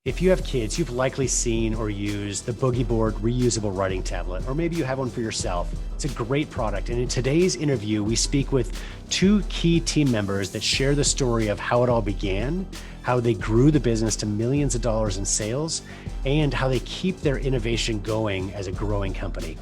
If you have kids, you've likely seen or used the Boogie Board reusable writing tablet, or maybe you have one for yourself. It's a great product. And in today's interview, we speak with two key team members that share the story of how it all began, how they grew the business to millions of dollars in sales, and how they keep their innovation going as a growing company.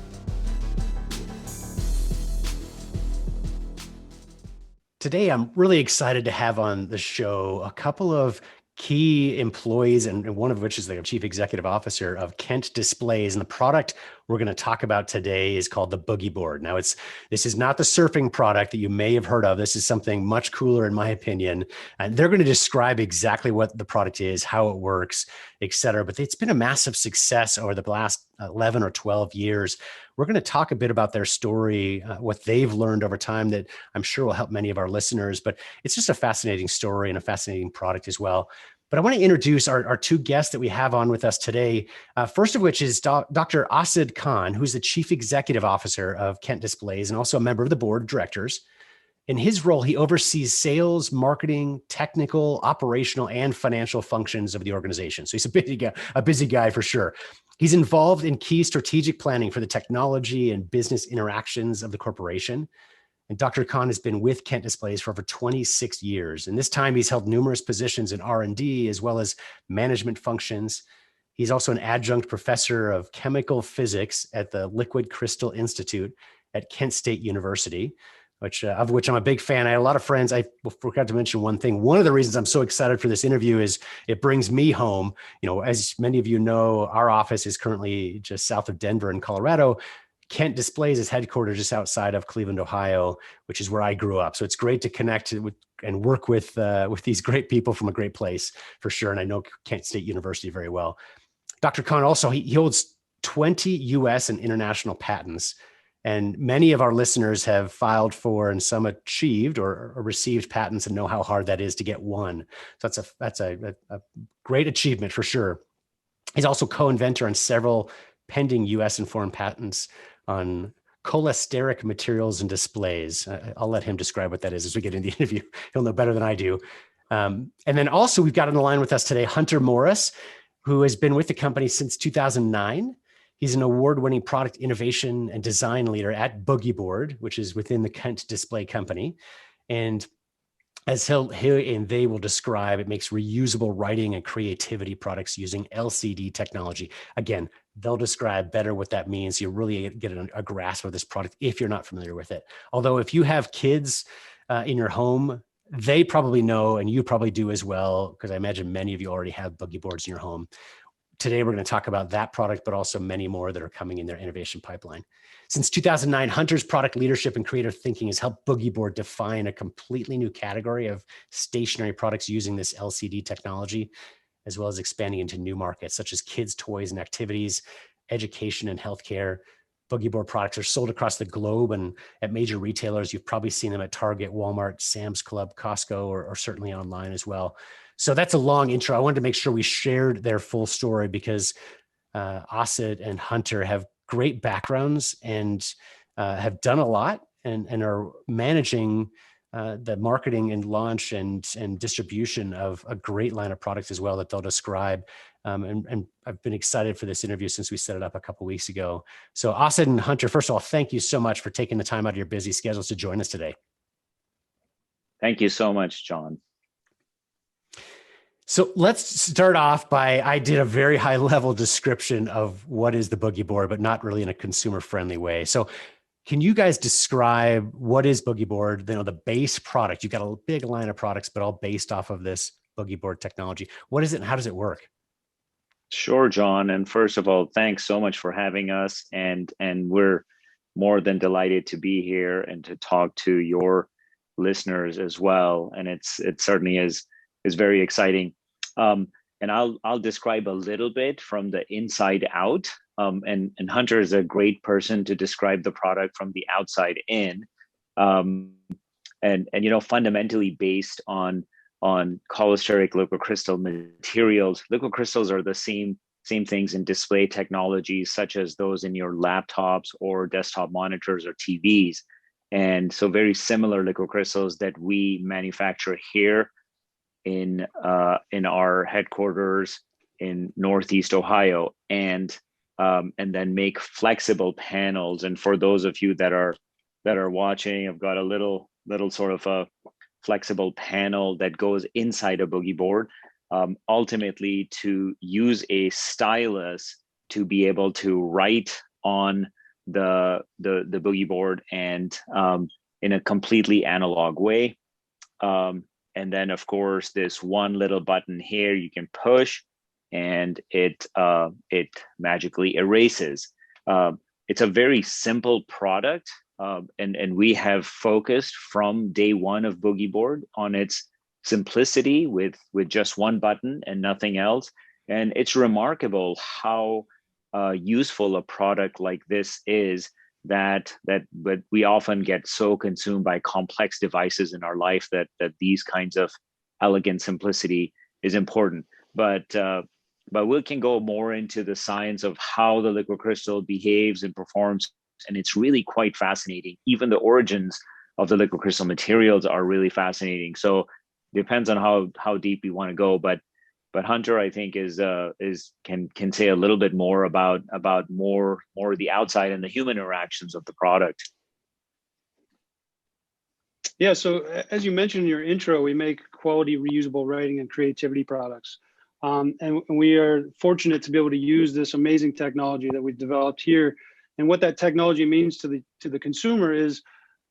Today, I'm really excited to have on the show a couple of key employees, and one of which is the chief executive officer of Kent Displays. And the product we're going to talk about today is called the Boogie Board. Now, this is not the surfing product that you may have heard of. This is something much cooler, in my opinion. And they're going to describe exactly what the product is, how it works, et cetera. But it's been a massive success over the last 11 or 12 years. We're going to talk a bit about their story, what they've learned over time that I'm sure will help many of our listeners. But it's just a fascinating story and a fascinating product as well. But I want to introduce our two guests that we have on with us today. First of which is Dr. Asad Khan, who's the Chief Executive Officer of Kent Displays and also a member of the board of directors. In his role, he oversees sales, marketing, technical, operational, and financial functions of the organization. So he's a busy guy for sure. He's involved in key strategic planning for the technology and business interactions of the corporation. And Dr. Khan has been with Kent Displays for over 26 years. And this time he's held numerous positions in R&D as well as management functions. He's also an adjunct professor of chemical physics at the Liquid Crystal Institute at Kent State University, of which I'm a big fan. I had a lot of friends. I forgot to mention one thing. One of the reasons I'm so excited for this interview is it brings me home. You know, as many of you know, our office is currently just south of Denver in Colorado. Kent Displays is headquartered just outside of Cleveland, Ohio, which is where I grew up. So it's great to connect with and work with these great people from a great place for sure. And I know Kent State University very well. Dr. Khan also, he holds 20 US and international patents. And many of our listeners have filed for and some achieved or received patents and know how hard that is to get one. So that's a great achievement for sure. He's also co-inventor on several pending US and foreign patents on cholesteric materials and displays. I'll let him describe what that is as we get into the interview. He'll know better than I do. And then also we've got on the line with us today, Hunter Morris, who has been with the company since 2009. He's an award-winning product innovation and design leader at Boogie Board, which is within the Kent Display Company. And as he and they will describe, it makes reusable writing and creativity products using LCD technology. Again, they'll describe better what that means. You really get a grasp of this product if you're not familiar with it. Although if you have kids in your home, they probably know, and you probably do as well, because I imagine many of you already have Boogie Boards in your home. Today, we're going to talk about that product, but also many more that are coming in their innovation pipeline. Since 2009, Hunter's product leadership and creative thinking has helped Boogie Board define a completely new category of stationary products using this LCD technology, as well as expanding into new markets such as kids, toys, and activities, education, and healthcare. Boogie Board products are sold across the globe and at major retailers. You've probably seen them at Target, Walmart, Sam's Club, Costco, or certainly online as well. So that's a long intro. I wanted to make sure we shared their full story because Asad and Hunter have great backgrounds and have done a lot and are managing the marketing and launch and distribution of a great line of products as well that they'll describe. And I've been excited for this interview since we set it up a couple of weeks ago. So Asad and Hunter, first of all, thank you so much for taking the time out of your busy schedules to join us today. Thank you so much, John. So let's start off by, I did a very high level description of what is the Boogie Board, but not really in a consumer friendly way. So can you guys describe what is Boogie Board? You know, the base product, you've got a big line of products, but all based off of this Boogie Board technology. What is it and how does it work? Sure, John. And first of all, thanks so much for having us. And we're more than delighted to be here and to talk to your listeners as well. And it certainly is very exciting. And I'll describe a little bit from the inside out. And Hunter is a great person to describe the product from the outside in. And you know, fundamentally based on cholesteric liquid crystal materials. Liquid crystals are the same things in display technologies, such as those in your laptops or desktop monitors or TVs. And so very similar liquid crystals that we manufacture here in our headquarters in Northeast Ohio, and then make flexible panels. And for those of you that are watching, I've got a little sort of a flexible panel that goes inside a Boogie Board, ultimately to use a stylus to be able to write on the Boogie Board, and in a completely analog way. And then, of course, this one little button here you can push, and it magically erases. It's a very simple product, and we have focused from day one of Boogie Board on its simplicity with just one button and nothing else. And it's remarkable how useful a product like this is, but we often get so consumed by complex devices in our life that these kinds of elegant simplicity is important. But we can go more into the science of how the liquid crystal behaves and performs, and it's really quite fascinating. Even the origins of the liquid crystal materials are really fascinating. So depends on how deep you want to go, but Hunter, I think, can say a little bit more about more the outside and the human interactions of the product. Yeah, so as you mentioned in your intro, we make quality reusable writing and creativity products. And we are fortunate to be able to use this amazing technology that we've developed here. And what that technology means to the consumer is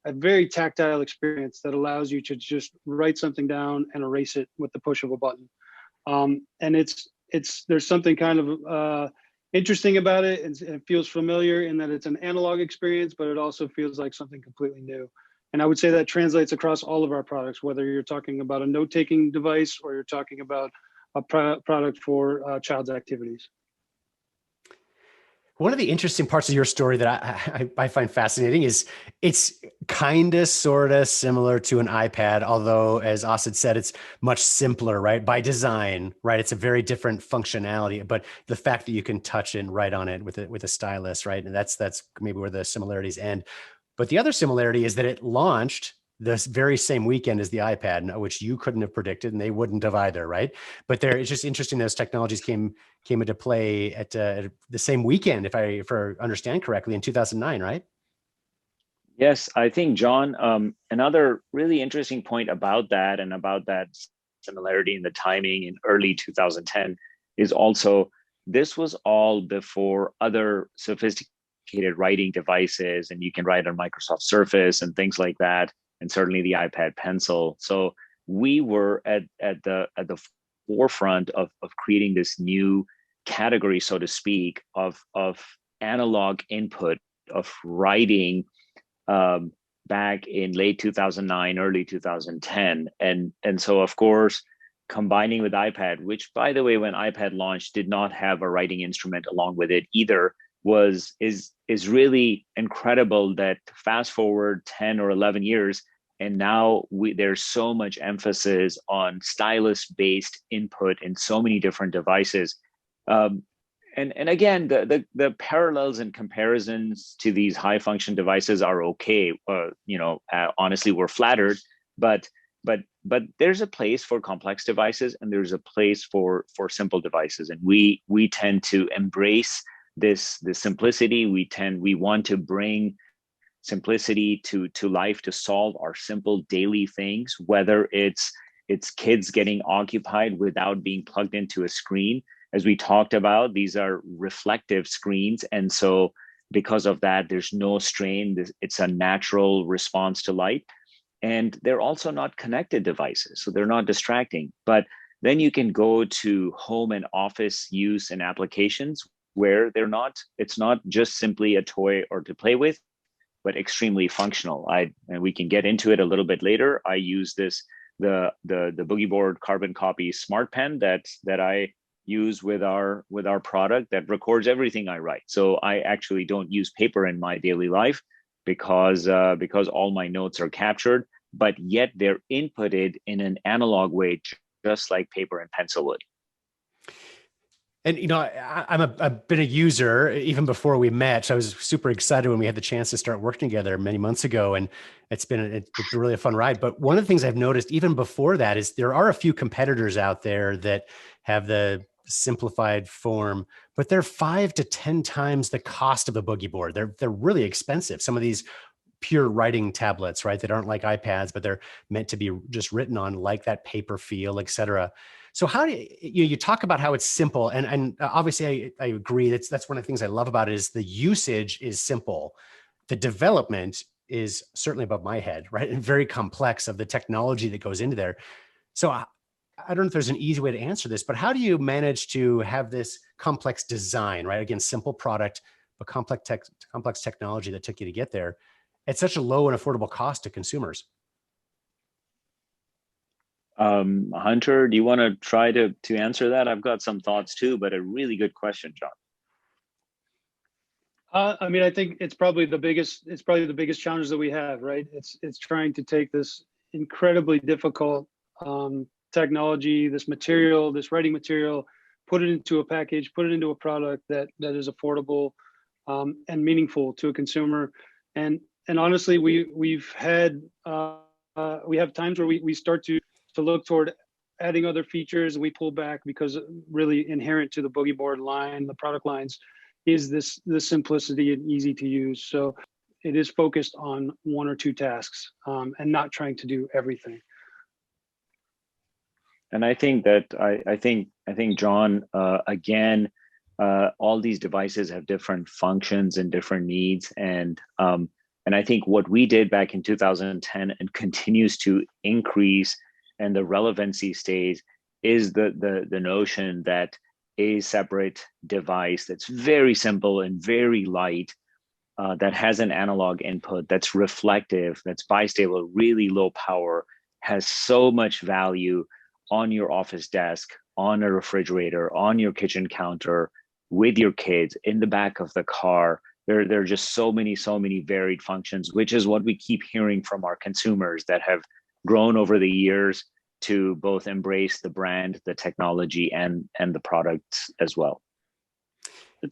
a very tactile experience that allows you to just write something down and erase it with the push of a button. And there's something kind of interesting about it, and it feels familiar in that it's an analog experience, but it also feels like something completely new. And I would say that translates across all of our products, whether you're talking about a note-taking device or you're talking about a product for child's activities. One of the interesting parts of your story that I find fascinating is it's kind of sort of similar to an iPad, although, as Asad said, it's much simpler, right? By design, right? It's a very different functionality, but the fact that you can touch and write on it with a stylus, right? And that's maybe where the similarities end. But the other similarity is that it launched this very same weekend as the iPad, which you couldn't have predicted, and they wouldn't have either, right? But it's just interesting those technologies came into play at the same weekend, if I understand correctly, in 2009, right? Yes, I think, John, another really interesting point about that, and about that similarity in the timing in early 2010, is also this was all before other sophisticated writing devices, and you can write on Microsoft Surface and things like that, and certainly the iPad Pencil. So we were at the forefront of creating this new category, so to speak, of analog input, of writing back in late 2009, early 2010. And so, of course, combining with iPad, which, by the way, when iPad launched, did not have a writing instrument along with it either, is really incredible. That fast forward 10 or 11 years, and now there's so much emphasis on stylus-based input in so many different devices. And again, the parallels and comparisons to these high function devices are okay. Honestly, we're flattered, but there's a place for complex devices, and there's a place for simple devices, and we tend to embrace this simplicity. We want to bring simplicity to life, to solve our simple daily things, whether it's kids getting occupied without being plugged into a screen. As we talked about, these are reflective screens, and so because of that, there's no strain. It's a natural response to light, and they're also not connected devices, so they're not distracting. But then you can go to home and office use and applications where it's not just simply a toy or to play with, but extremely functional. And we can get into it a little bit later. I use the Boogie Board carbon copy smart pen that I use with our product that records everything I write. So I actually don't use paper in my daily life because all my notes are captured, but yet they're inputted in an analog way, just like paper and pencil would. And, I've been a user even before we met. So I was super excited when we had the chance to start working together many months ago. And it's been really a fun ride. But one of the things I've noticed even before that is there are a few competitors out there that have the simplified form, but they're 5 to 10 times the cost of the Boogie Board. They're really expensive. Some of these pure writing tablets, right, that aren't like iPads, but they're meant to be just written on, like that paper feel, et cetera. So how do you talk about how it's simple, and obviously I agree. That's one of the things I love about it is the usage is simple. The development is certainly above my head, right, and very complex of the technology that goes into there. So I don't know if there's an easy way to answer this, but how do you manage to have this complex design, right? Again, simple product, but complex technology that took you to get there at such a low and affordable cost to consumers? Hunter, do you want to try to answer that? I've got some thoughts too, but a really good question, John. I mean, I think it's probably the biggest challenge that we have, right? It's trying to take this incredibly difficult technology, this material, this writing material, put it into a package, put it into a product that is affordable and meaningful to a consumer. And honestly, we have times where we start to look toward adding other features, and we pull back because really inherent to the Boogie Board line, the product lines, is this simplicity and easy to use. So it is focused on one or two tasks and not trying to do everything. And I think that I think John, again, all these devices have different functions and different needs, and I think what we did back in 2010 and continues to increase, and the relevancy stays, is the notion that a separate device that's very simple and very light, that has an analog input, that's reflective, that's bistable, really low power, has so much value on your office desk, on a refrigerator, on your kitchen counter, with your kids, in the back of the car. There are just so many varied functions, which is what we keep hearing from our consumers that have grown over the years to both embrace the brand, the technology, and the products as well.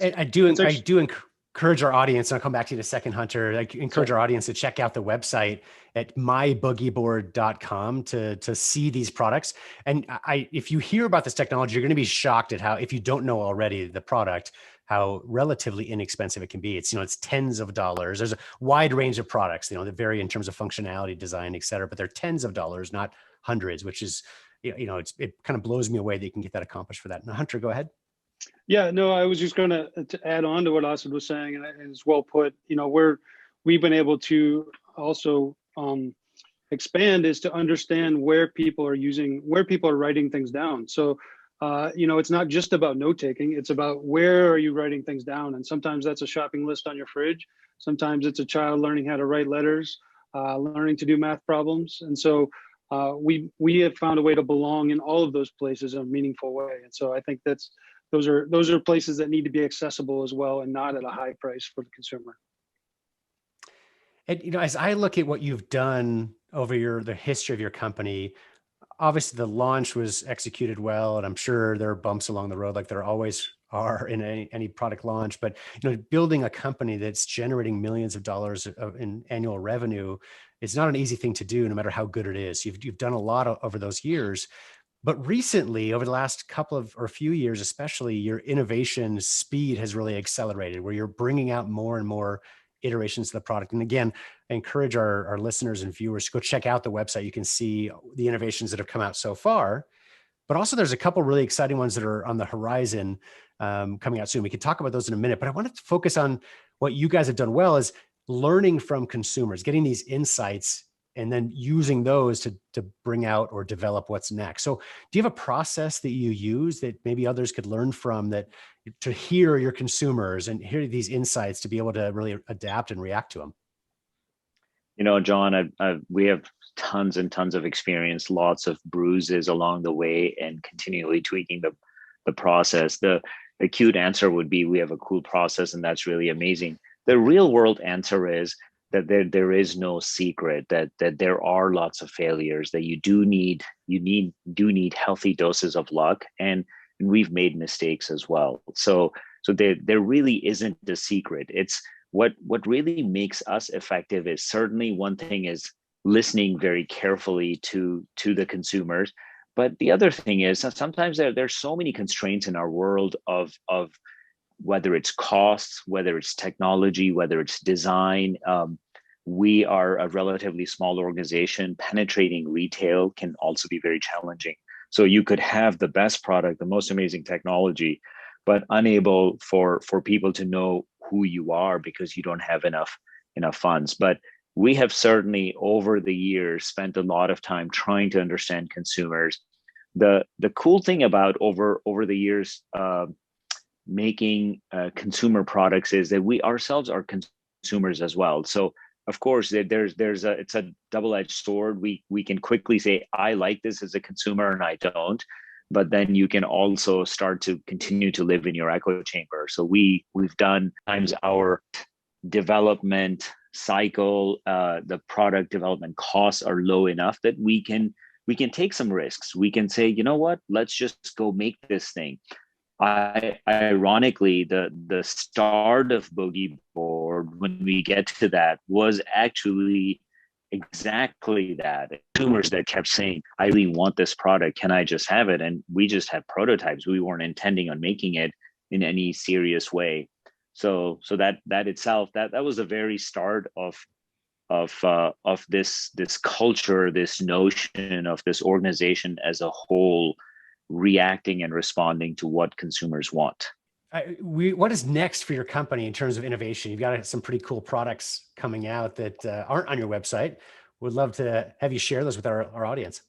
I do encourage our audience, and I'll come back to you in a second, Hunter. I encourage our audience to check out the website at myboogieboard.com to see these products. And if you hear about this technology, you're going to be shocked at how, if you don't know already the product, how relatively inexpensive it can be. It's tens of dollars. There's a wide range of products, that vary in terms of functionality, design, et cetera, but they're tens of dollars, not hundreds, which is, it kind of blows me away that you can get that accomplished for that. Now, Hunter, go ahead. Yeah, no, I was just going to add on to what Asad was saying, and it's well put. We've been able to also expand is to understand where people are writing things down. So, it's not just about note taking; it's about where are you writing things down. And sometimes that's a shopping list on your fridge. Sometimes it's a child learning how to write letters, learning to do math problems, and so. We have found a way to belong in all of those places in a meaningful way, and so I think those are places that need to be accessible as well, and not at a high price for the consumer. And as I look at what you've done over the history of your company, obviously the launch was executed well, and I'm sure there are bumps along the road, like there always are in any product launch. But building a company that's generating millions of dollars in annual revenue is not an easy thing to do, no matter how good it is. You've done a lot over those years. But recently, over the last few years, especially, your innovation speed has really accelerated, where you're bringing out more and more iterations of the product. And again, I encourage our listeners and viewers to go check out the website. You can see the innovations that have come out so far, but also there's a couple really exciting ones that are on the horizon coming out soon. We can talk about those in a minute, but I wanted to focus on what you guys have done well is learning from consumers, getting these insights and then using those to bring out or develop what's next. So do you have a process that you use that maybe others could learn from, that to hear your consumers and hear these insights to be able to really adapt and react to them? John, we have tons and tons of experience, lots of bruises along the way, and continually tweaking the process. The cute answer would be we have a cool process, and that's really amazing. The real world answer is that there is no secret, that there are lots of failures, that you do need healthy doses of luck, and we've made mistakes as well. So there really isn't a secret. It's what really makes us effective is, certainly one thing is listening very carefully to the consumers, But the other thing is that sometimes there's so many constraints in our world of whether it's costs, whether it's technology, whether it's design. We are a relatively small organization. Penetrating retail can also be very challenging. So you could have the best product, the most amazing technology, but unable for people to know who you are because you don't have enough funds. But we have certainly over the years spent a lot of time trying to understand consumers. The cool thing about over the years making consumer products is that we ourselves are consumers as well. So of course there's a it's a double-edged sword. We can quickly say I like this as a consumer and I don't, but then you can also start to continue to live in your echo chamber. So we've done times our development cycle, the product development costs are low enough that we can take some risks. We can say, you know what, let's just go make this thing. Ironically, the start of Boogie Board, when we get to that, was actually exactly that. Consumers that kept saying, I really want this product. Can I just have it? And we just had prototypes. We weren't intending on making it in any serious way. So that itself, that was the very start of this culture, this notion of this organization as a whole reacting and responding to what consumers want. What is next for your company in terms of innovation? You've got some pretty cool products coming out that aren't on your website. Would love to have you share those with our audience.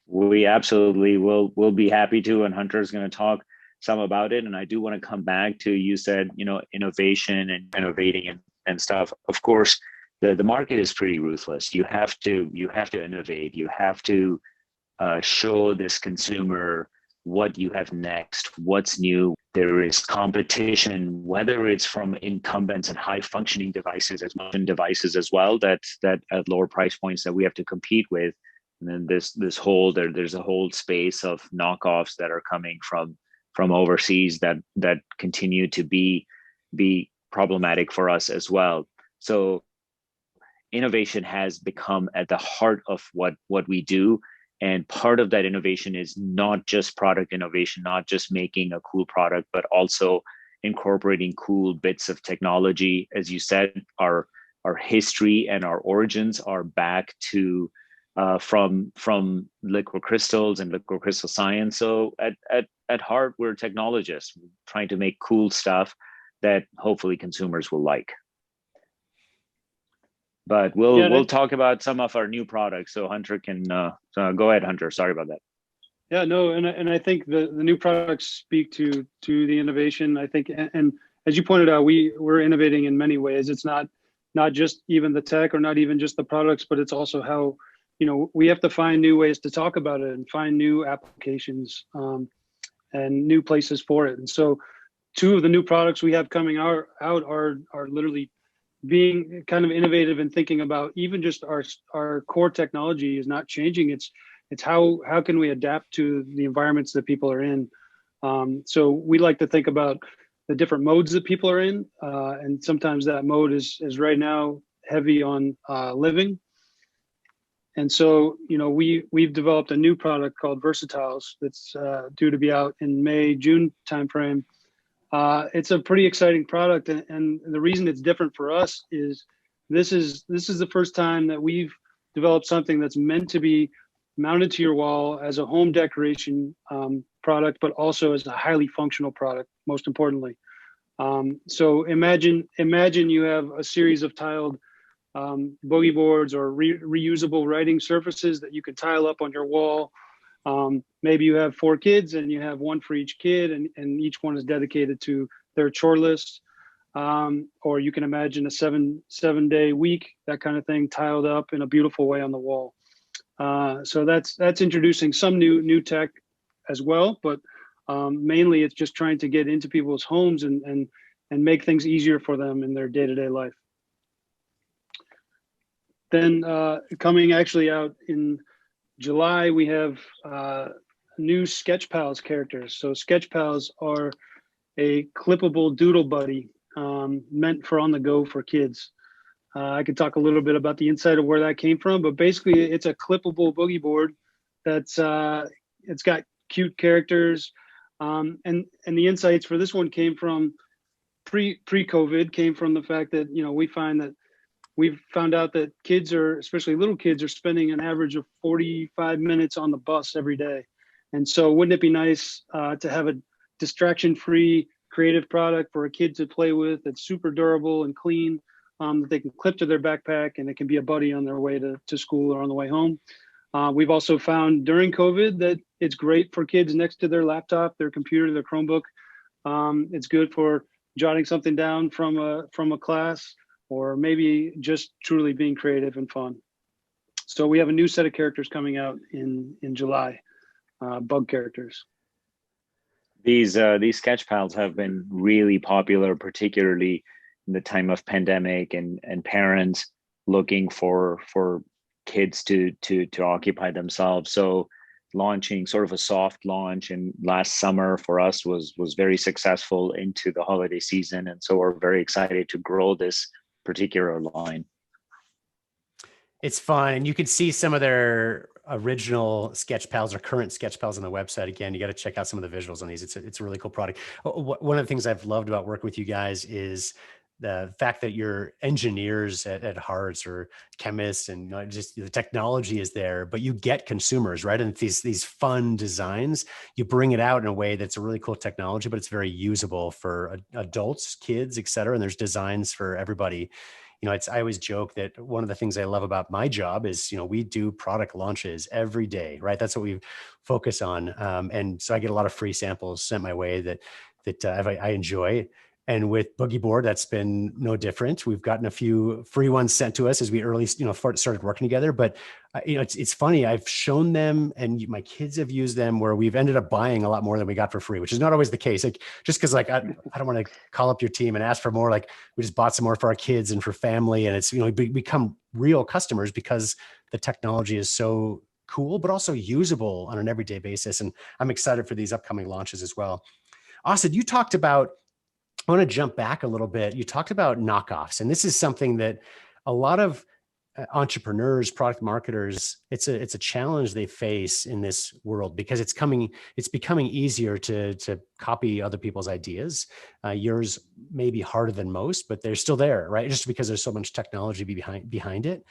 We absolutely will be happy to, and Hunter is going to talk some about it. And I do want to come back to, you said, innovation and innovating and stuff. Of course, the market is pretty ruthless. You have to innovate. You have to show this consumer what you have next, what's new. There is competition, whether it's from incumbents and high functioning devices as well that at lower price points that we have to compete with. And then there's a whole space of knockoffs that are coming from overseas that continue to be problematic for us as well. So innovation has become at the heart of what we do. And part of that innovation is not just product innovation, not just making a cool product, but also incorporating cool bits of technology. As you said, our history and our origins are back to from liquid crystals and liquid crystal science. So at heart, we're technologists trying to make cool stuff that hopefully consumers will like. But we'll talk about some of our new products. So Hunter can go ahead, Hunter. Sorry about that. Yeah, no, and I think the new products speak to the innovation. I think, and as you pointed out, we're innovating in many ways. It's not just even the tech or not even just the products, but it's also how, we have to find new ways to talk about it and find new applications and new places for it. And so, two of the new products we have coming out are literally being kind of innovative and thinking about even just our core technology is not changing. It's how can we adapt to the environments that people are in. So we like to think about the different modes that people are in, and sometimes that mode is right now heavy on living. And so we've developed a new product called Versatiles that's due to be out in May-June timeframe. It's a pretty exciting product, and the reason it's different for us is this is the first time that we've developed something that's meant to be mounted to your wall as a home decoration product, but also as a highly functional product, most importantly. So imagine you have a series of tiled boogie boards or reusable writing surfaces that you can tile up on your wall. Maybe you have 4 kids and you have one for each kid, and each one is dedicated to their chore list. Or you can imagine a 7-day week, that kind of thing, tiled up in a beautiful way on the wall. So that's introducing some new tech as well, but mainly it's just trying to get into people's homes and make things easier for them in their day-to-day life. Then coming actually out in July, we have new Sketch Pals characters. So Sketch Pals are a clippable doodle buddy meant for on the go for kids. I could talk a little bit about the inside of where that came from, but basically it's a clippable boogie board that's It's got cute characters, and the insights for this one came from pre-COVID, came from the fact that we've found out that kids are, especially little kids, are spending an average of 45 minutes on the bus every day. And so wouldn't it be nice to have a distraction-free creative product for a kid to play with that's super durable and clean, that they can clip to their backpack, and it can be a buddy on their way to school or on the way home. We've also found during COVID that it's great for kids next to their laptop, their computer, their Chromebook. It's good for jotting something down from a class, or maybe just truly being creative and fun. So we have a new set of characters coming out in July, bug characters. These sketch pals have been really popular, particularly in the time of pandemic and parents looking for kids to occupy themselves. So launching sort of a soft launch and last summer for us was very successful into the holiday season, and so we're very excited to grow this particular line. It's fun, and you can see some of their original sketch pals or current sketch pals on the website. Again, you got to check out some of the visuals on these. It's a really cool product. One of the things I've loved about working with you guys is the fact that you're engineers at hearts, or chemists, and just the technology is there, but you get consumers, right? And these fun designs, you bring it out in a way that's a really cool technology, but it's very usable for adults, kids, et cetera. And there's designs for everybody. I always joke that one of the things I love about my job is, we do product launches every day, right? That's what we focus on. And so I get a lot of free samples sent my way that I enjoy. And with Boogie Board, that's been no different. We've gotten a few free ones sent to us as we early, started working together. But it's funny. I've shown them, and my kids have used them, where we've ended up buying a lot more than we got for free, which is not always the case. Like, just because, I don't want to call up your team and ask for more. Like, we just bought some more for our kids and for family, and it's we become real customers because the technology is so cool, but also usable on an everyday basis. And I'm excited for these upcoming launches as well. Asad, you talked about. I want to jump back a little bit. You talked about knockoffs, and this is something that a lot of entrepreneurs, product marketers, it's a challenge they face in this world, because it's becoming easier to copy other people's ideas. Yours may be harder than most, but they're still there, right? Just because there's so much technology behind it.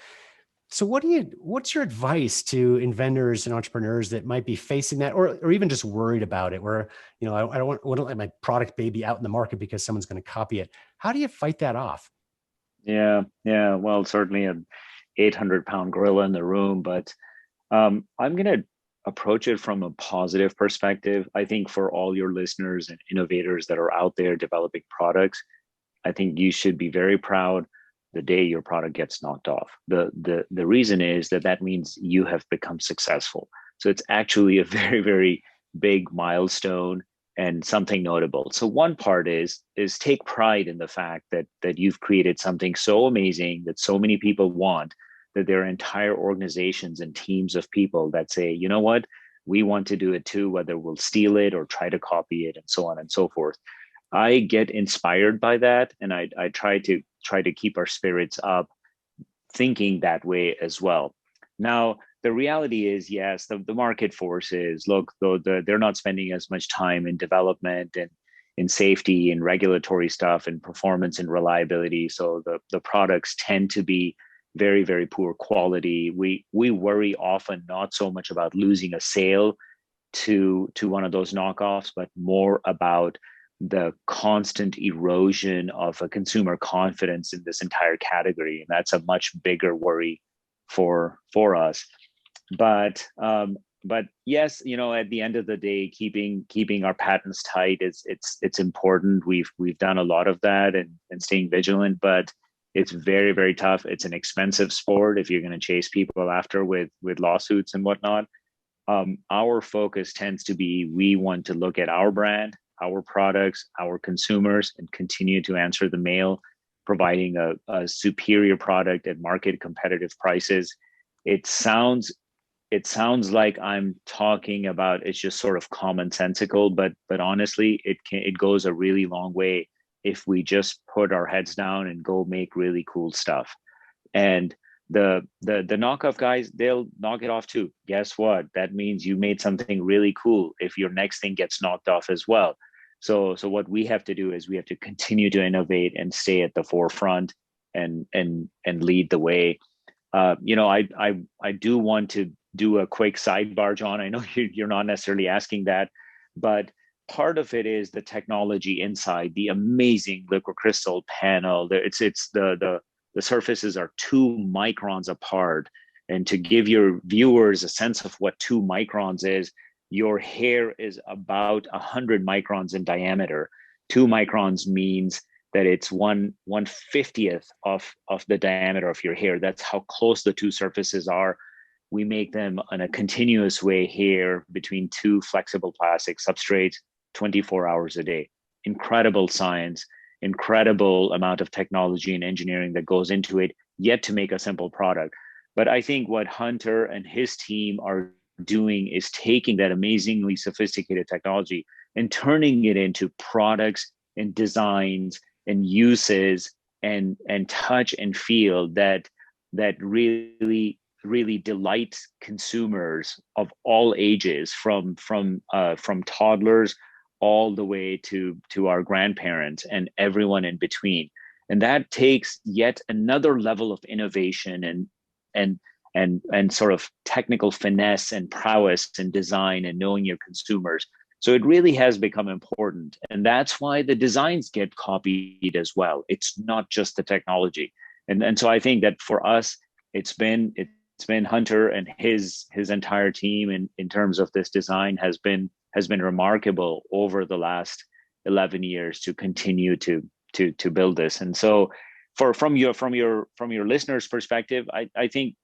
So what's your advice to inventors and entrepreneurs that might be facing that, or even just worried about it, where, I don't want to let my product baby out in the market because someone's going to copy it? How do you fight that off? Yeah. Well, certainly an 800-pound gorilla in the room, but I'm going to approach it from a positive perspective. I think for all your listeners and innovators that are out there developing products, I think you should be very proud the day your product gets knocked off. The reason is that means you have become successful. So it's actually a very, very big milestone and something notable. So one part is take pride in the fact that you've created something so amazing that so many people want, that there are entire organizations and teams of people that say, you know what, we want to do it too, whether we'll steal it or try to copy it, and so on and so forth. I get inspired by that, and I try to keep our spirits up, thinking that way as well. Now, the reality is, yes, the market forces, look, though they're not spending as much time in development and in safety and regulatory stuff and performance and reliability. So the products tend to be very, very poor quality. We worry often not so much about losing a sale to one of those knockoffs, but more about the constant erosion of a consumer confidence in this entire category. And that's a much bigger worry for us. But yes, at the end of the day, keeping our patents tight it's important. We've done a lot of that and staying vigilant, but it's very, very tough. It's an expensive sport if you're going to chase people after with lawsuits and whatnot. Our focus tends to be, we want to look at our brand, our products, our consumers, and continue to answer the mail, providing a superior product at market competitive prices. It sounds like I'm talking about, it's just sort of commonsensical, but honestly, it goes a really long way if we just put our heads down and go make really cool stuff. And the knockoff guys, they'll knock it off too. Guess what? That means you made something really cool if your next thing gets knocked off as well. So what we have to do is we have to continue to innovate and stay at the forefront and lead the way. I do want to do a quick sidebar, John. I know you're not necessarily asking that, but part of it is the technology inside the amazing liquid crystal panel. It's the surfaces are 2 microns apart. And to give your viewers a sense of what 2 microns is, your hair is about 100 microns in diameter. 2 microns means that it's 1/50th of the diameter of your hair. That's how close the two surfaces are. We make them in a continuous way here between two flexible plastic substrates 24 hours a day. Incredible science, incredible amount of technology and engineering that goes into it, yet to make a simple product. But I think what Hunter and his team are doing is taking that amazingly sophisticated technology and turning it into products and designs and uses and touch and feel that really delight consumers of all ages, from toddlers all the way to our grandparents and everyone in between. And that takes yet another level of innovation and sort of technical finesse and prowess and design and knowing your consumers. So it really has become important. And that's why the designs get copied as well. It's not just the technology. And so I think that for us, it's been Hunter and his entire team in terms of this design has been remarkable over the last 11 years to continue to build this. And so from your listeners' perspective, I think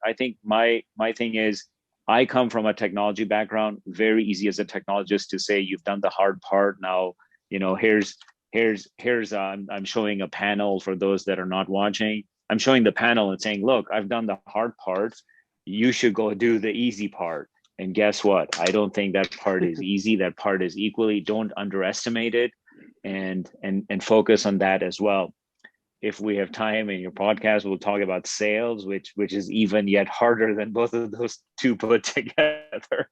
my thing is, I come from a technology background. Very easy as a technologist to say you've done the hard part. Now, here's I'm showing a panel for those that are not watching. I'm showing the panel and saying, look, I've done the hard part. You should go do the easy part. And guess what? I don't think that part is easy. That part is equally. Don't underestimate it, and focus on that as well. If we have time in your podcast, we'll talk about sales, which is even yet harder than both of those two put together.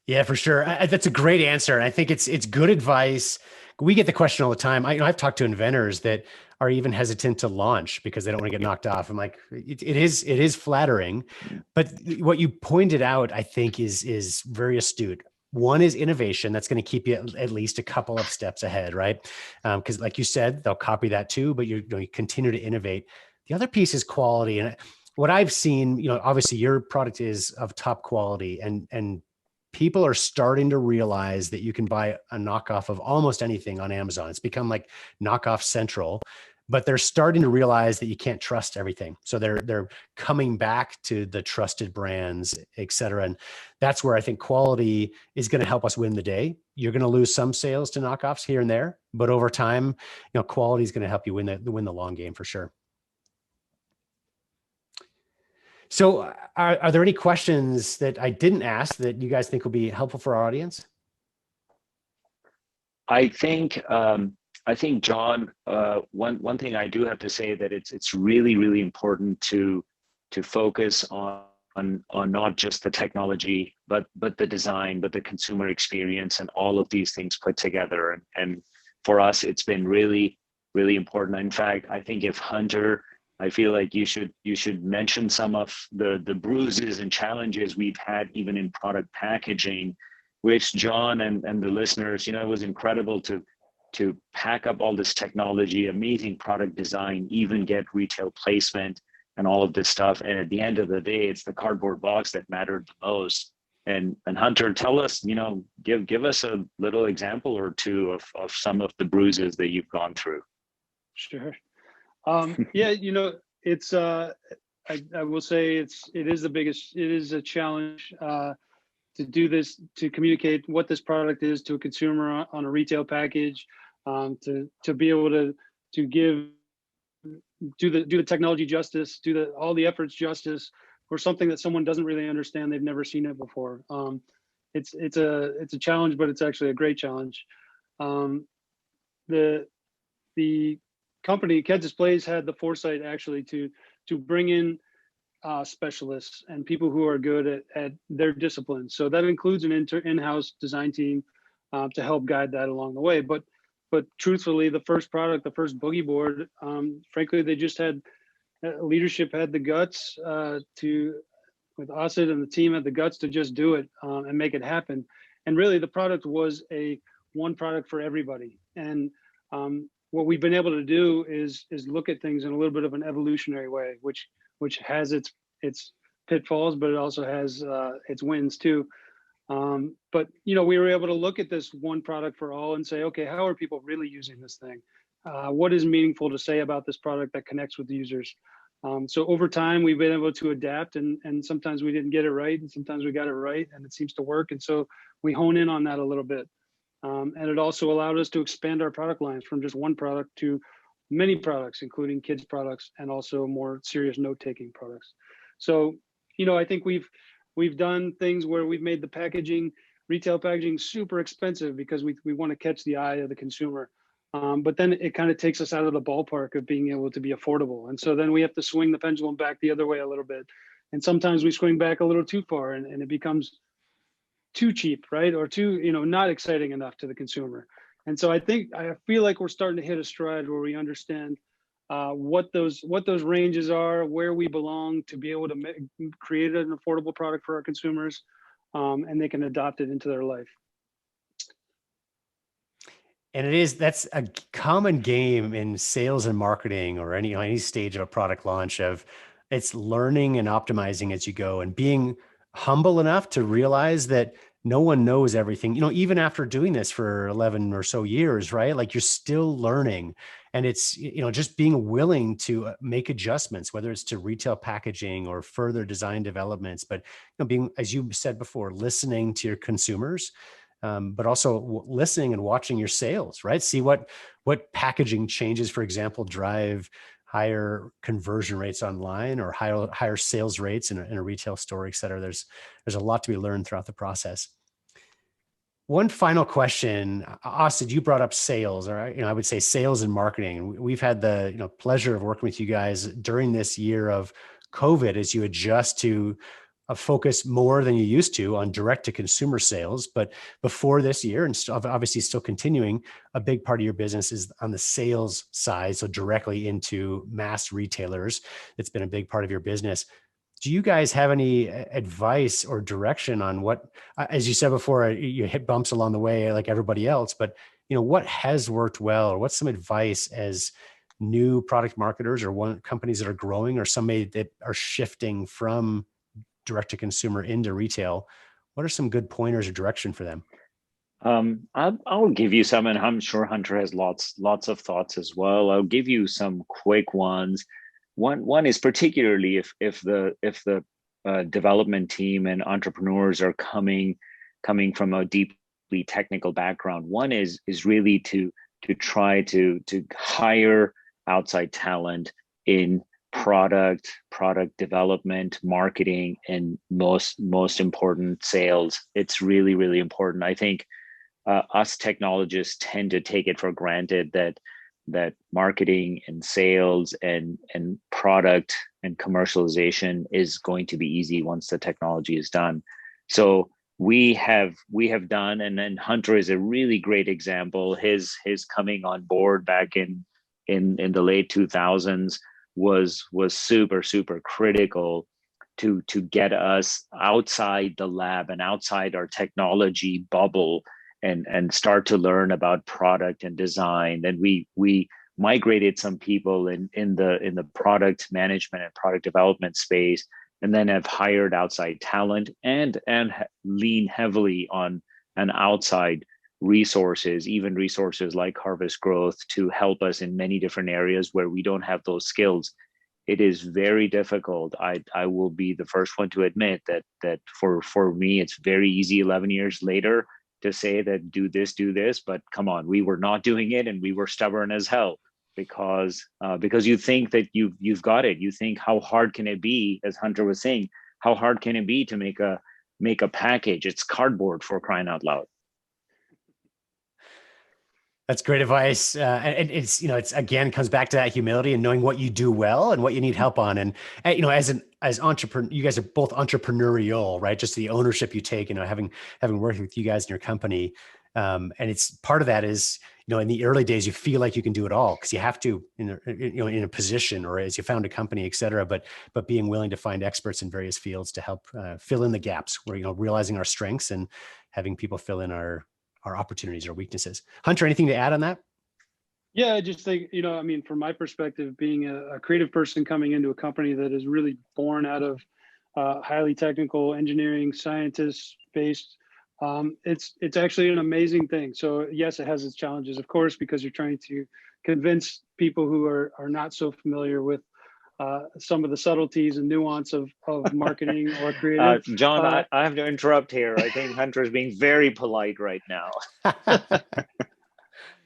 Yeah, for sure. That's a great answer. And I think it's good advice. We get the question all the time. I've talked to inventors that are even hesitant to launch because they don't want to get knocked off. I'm like, it is flattering, but what you pointed out, I think is very astute. One is innovation. That's going to keep you at least a couple of steps ahead, right? Because like you said, they'll copy that too, but you continue to innovate. The other piece is quality. And what I've seen, obviously your product is of top quality, and people are starting to realize that you can buy a knockoff of almost anything on Amazon. It's become like knockoff central, but they're starting to realize that you can't trust everything. So they're coming back to the trusted brands, et cetera. And that's where I think quality is going to help us win the day. You're going to lose some sales to knockoffs here and there, but over time, quality is going to help you win the long game for sure. So are there any questions that I didn't ask that you guys think will be helpful for our audience? I think John, one thing I do have to say that it's really, really important to focus on not just the technology, but the design, but the consumer experience and all of these things put together. And for us, it's been really, really important. In fact, I think if Hunter, I feel like you should mention some of the bruises and challenges we've had even in product packaging, which John and the listeners, it was incredible to pack up all this technology, amazing product design, even get retail placement and all of this stuff. And at the end of the day, it's the cardboard box that mattered the most. And Hunter, tell us, give us a little example or two of some of the bruises that you've gone through. Sure. Yeah, it's I will say it is a challenge to do this, to communicate what this product is to a consumer on a retail package, to be able to do the technology justice, all the efforts justice for something that someone doesn't really understand. They've never seen it before. It's a challenge, but it's actually a great challenge. The company Kent Displays had the foresight actually to to bring in specialists and people who are good at their disciplines. So that includes an in-house design team to help guide that along the way. But truthfully, the first product, the first Boogie Board, frankly, they just had leadership had the guts with Asad and the team had the guts to just do it and make it happen. And really, the product was one product for everybody. And what we've been able to do is look at things in a little bit of an evolutionary way, which has its pitfalls, but it also has its wins too. But we were able to look at this one product for all and say, okay, how are people really using this thing? What is meaningful to say about this product that connects with the users? So over time, we've been able to adapt, and sometimes we didn't get it right, and sometimes we got it right, and it seems to work. And so we hone in on that a little bit. And it also allowed us to expand our product lines from just one product to many products, including kids products and also more serious note-taking products. So, I think we've done things where we've made the retail packaging super expensive because we want to catch the eye of the consumer. But then it kind of takes us out of the ballpark of being able to be affordable. And so then we have to swing the pendulum back the other way a little bit. And sometimes we swing back a little too far and it becomes too cheap, right? Or too, not exciting enough to the consumer. And so I feel like we're starting to hit a stride where we understand what those ranges are, where we belong to be able to create an affordable product for our consumers, and they can adopt it into their life. And that's a common game in sales and marketing or any stage of a product launch of it's learning and optimizing as you go and being humble enough to realize that no one knows everything, even after doing this for 11 or so years, right? Like you're still learning. And it's, just being willing to make adjustments, whether it's to retail packaging or further design developments, but being, as you said before, listening to your consumers, but also listening and watching your sales, right? See what packaging changes, for example, drive higher conversion rates online or higher sales rates in a retail store, et cetera. There's a lot to be learned throughout the process. One final question, Asad, you brought up sales, or I would say sales and marketing. We've had the pleasure of working with you guys during this year of COVID as you adjust to focus more than you used to on direct to consumer sales. But before this year, and obviously still continuing, a big part of your business is on the sales side. So directly into mass retailers. It's been a big part of your business. Do you guys have any advice or direction on what, as you said before, you hit bumps along the way like everybody else, but what has worked well, or what's some advice as new product marketers or companies that are growing or somebody that are shifting from direct to consumer into retail? What are some good pointers or direction for them? I'll give you some, and I'm sure Hunter has lots of thoughts as well. I'll give you some quick ones. One is particularly if the development team and entrepreneurs are coming from a deeply technical background. One is really to try to hire outside talent in product development, marketing, and most important, sales. It's really, really important. I think us technologists tend to take it for granted that marketing and sales and product and commercialization is going to be easy once the technology is done. So we have done, and then Hunter is a really great example. His coming on board back in the late 2000s was super critical to get us outside the lab and outside our technology bubble and start to learn about product and design. And we migrated some people in the product management and product development space, and then have hired outside talent and lean heavily on an outside resources, even resources like Harvest Growth, to help us in many different areas where we don't have those skills. It is very difficult. I will be the first one to admit that for me, it's very easy 11 years later to say that do this, but come on, we were not doing it, and we were stubborn as hell because you think that you've got it. You think, how hard can it be? As Hunter was saying, how hard can it be to make a package? It's cardboard, for crying out loud. That's great advice. And it's, it's again, comes back to that humility and knowing what you do well and what you need help on. And as entrepreneur, you guys are both entrepreneurial, right? Just the ownership you take, having worked with you guys in your company. And it's part of that is, in the early days, you feel like you can do it all because you have to, in a position or as you found a company, et cetera, but being willing to find experts in various fields to help fill in the gaps where, realizing our strengths and having people fill in our opportunities or weaknesses. Hunter, anything to add on that? Yeah, I just think, from my perspective, being a creative person coming into a company that is really born out of highly technical engineering, scientists based, it's actually an amazing thing. So yes, it has its challenges, of course, because you're trying to convince people who are not so familiar with some of the subtleties and nuance of marketing or creative. John, I have to interrupt here. I think Hunter is being very polite right now.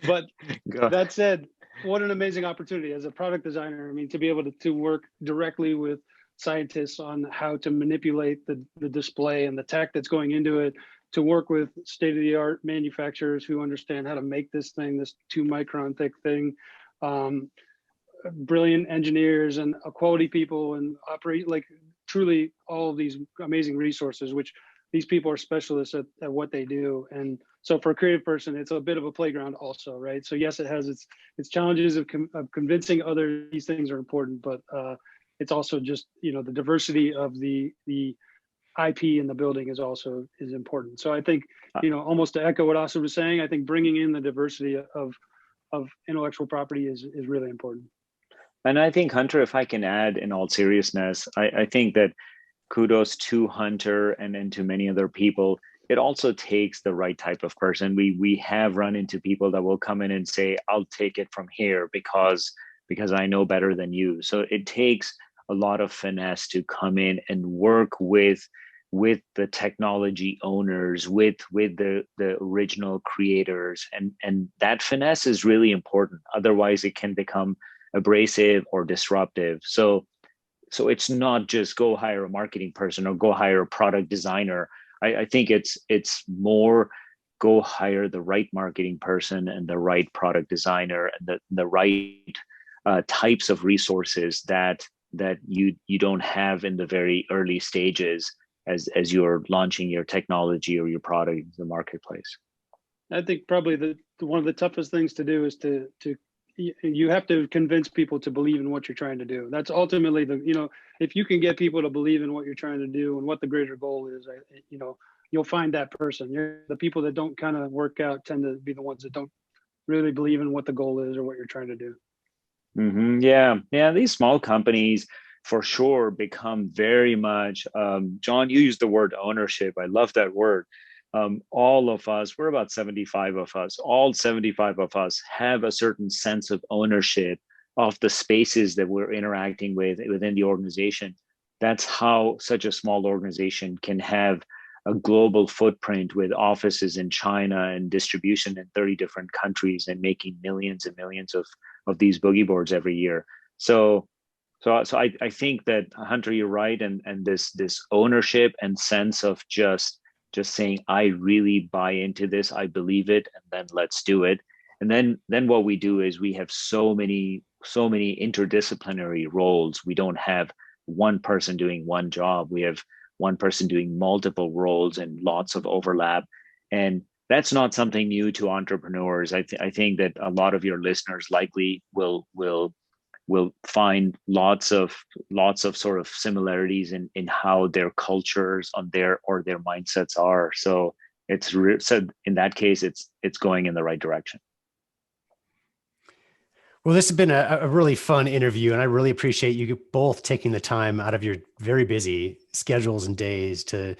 But that said, what an amazing opportunity as a product designer. I mean, to be able to work directly with scientists on how to manipulate the display and the tech that's going into it, to work with state-of-the-art manufacturers who understand how to make this thing, this 2-micron thick thing. Brilliant engineers and quality people and operate like truly all of these amazing resources, which these people are specialists at what they do. And so for a creative person, it's a bit of a playground also, right? So yes, it has its challenges of convincing others these things are important, but it's also just, the diversity of the IP in the building is important. So I think, almost to echo what Asad was saying, I think bringing in the diversity of intellectual property is really important. And I think, Hunter, if I can add in all seriousness, I think that kudos to Hunter and to many other people. It also takes the right type of person. We have run into people that will come in and say, I'll take it from here because I know better than you. So it takes a lot of finesse to come in and work with the technology owners, with the original creators. And that finesse is really important. Otherwise, it can become abrasive or disruptive. So it's not just go hire a marketing person or go hire a product designer. I think it's more go hire the right marketing person and the right product designer and the right types of resources that you don't have in the very early stages as you're launching your technology or your product into the marketplace. I think probably one of the toughest things to do is you have to convince people to believe in what you're trying to do. That's ultimately if you can get people to believe in what you're trying to do and what the greater goal is, you'll find that person. The people that don't kind of work out tend to be the ones that don't really believe in what the goal is or what you're trying to do. Mm-hmm. Yeah. These small companies for sure become very much, John, you used the word ownership. I love that word. All of us, we're about 75 of us, all 75 of us have a certain sense of ownership of the spaces that we're interacting with within the organization. That's how such a small organization can have a global footprint with offices in China and distribution in 30 different countries and making millions and millions of these boogie boards every year. So I think that, Hunter, you're right. And this ownership and sense of just saying, I really buy into this, I believe it, and then let's do it. And then what we do is we have so many interdisciplinary roles. We don't have one person doing one job. We have one person doing multiple roles and lots of overlap. And that's not something new to entrepreneurs. I think that a lot of your listeners likely will find lots of sort of similarities in how their cultures on their mindsets are. So so in that case, it's going in the right direction. Well, this has been a really fun interview, and I really appreciate you both taking the time out of your very busy schedules and days to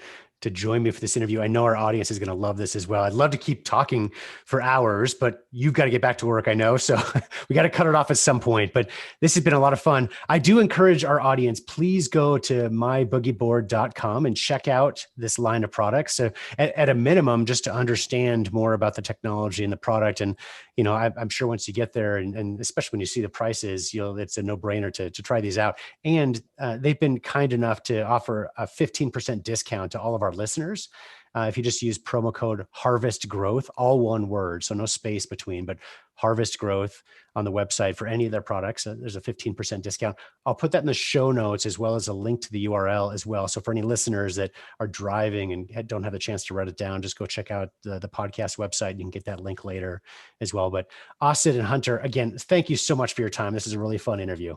join me for this interview. I know our audience is going to love this as well. I'd love to keep talking for hours, but you've got to get back to work, I know. So we got to cut it off at some point, but this has been a lot of fun. I do encourage our audience, please go to myboogieboard.com and check out this line of products. So at a minimum, just to understand more about the technology and the product. And, I'm sure once you get there and especially when you see the prices, it's a no brainer to try these out. And they've been kind enough to offer a 15% discount to all of our listeners. if you just use promo code Harvest Growth, all one word, so no space between, but Harvest Growth on the website for any of their products. There's a 15% discount. I'll put that in the show notes as well as a link to the URL as well. So for any listeners that are driving and don't have a chance to write it down, just go check out the podcast website. You can get that link later as well. But Asad and Hunter, again, thank you so much for your time. This is a really fun interview.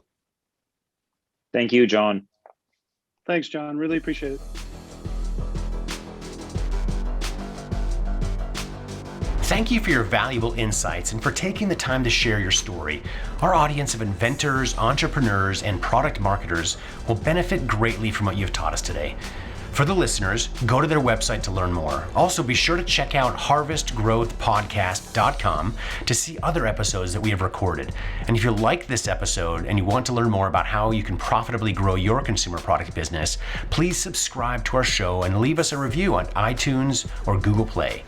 Thank you, John. Thanks, John. Really appreciate it. Thank you for your valuable insights and for taking the time to share your story. Our audience of inventors, entrepreneurs, and product marketers will benefit greatly from what you've taught us today. For the listeners, go to their website to learn more. Also, be sure to check out harvestgrowthpodcast.com to see other episodes that we have recorded. And if you like this episode and you want to learn more about how you can profitably grow your consumer product business, please subscribe to our show and leave us a review on iTunes or Google Play.